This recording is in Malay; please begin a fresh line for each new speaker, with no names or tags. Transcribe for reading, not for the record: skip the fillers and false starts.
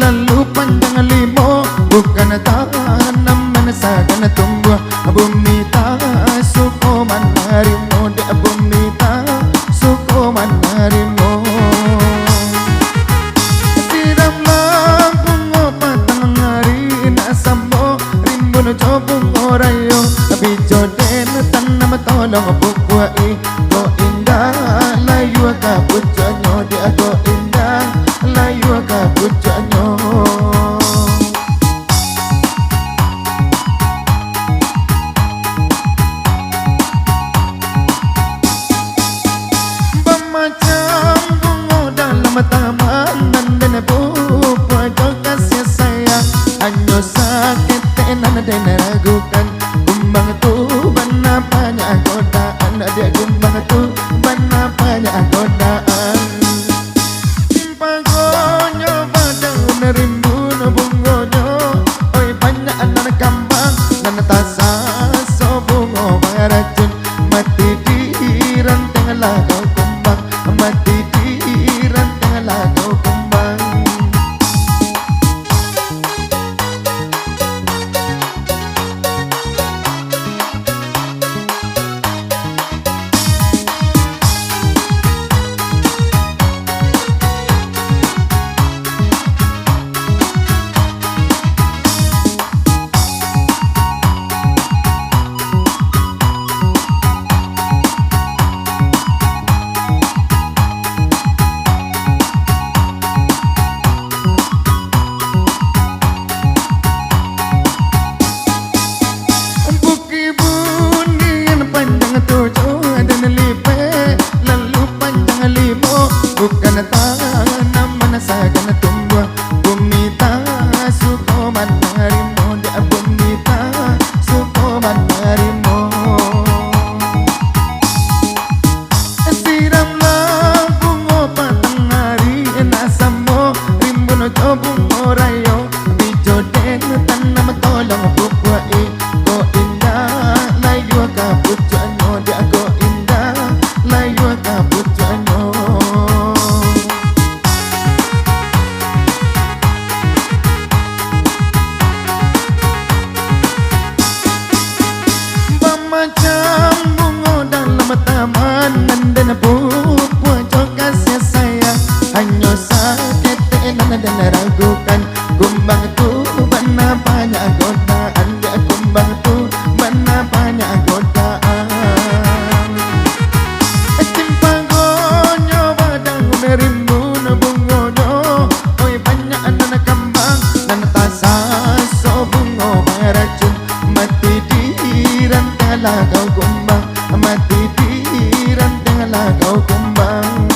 lalu panjang limo, bukan tanaman seakan tumbuh. Bumi tak suko manarimo, dek bumi tak suko manarimo. Siramlah bunga patang hari nasamo, rimbun cobung orayo, tapi joden tanam tolong bukuai. Ko indah layu ka pujanyo, dia ko indah layu ka pujanyo. Macam bunga dalam taman dan buah kasih sayang, hanya sakit tenan dan ragukan. Kumbang tu bana banyak godaan, dia kumbang tu bana banyak godaan. Simpangonyo badang rimbun bungonyo, oi banyak anak kambang dan tasa so bungo meracun. Mati di ranteng lagu kumbang, mati di ranteng lagu kumbang. Bukan tanaman seakan tumbuh. Bumi tak suko manarimo, dia bumi tak suko manarimo. Siramlah bunga patang hari nasamo, rimbun cobung orayo, bijoden tanam tolong bukuai. Ko indah layu ka pujanyo, dia ko indah layu ka pujanyo. Macam bunga dalam taman dan buah kasih sayang, hanya sakit tenan dan ragukan. Kumbang tu bana banyak godaan, dia kumbang tu bana banyak godaan. Simpangonyo badang rimbun bungonyo, oi banyak anak kambang dan tasa so bungo meracun. Mati di ranteng lagu kumbang, mati di ranteng lagu kumbang.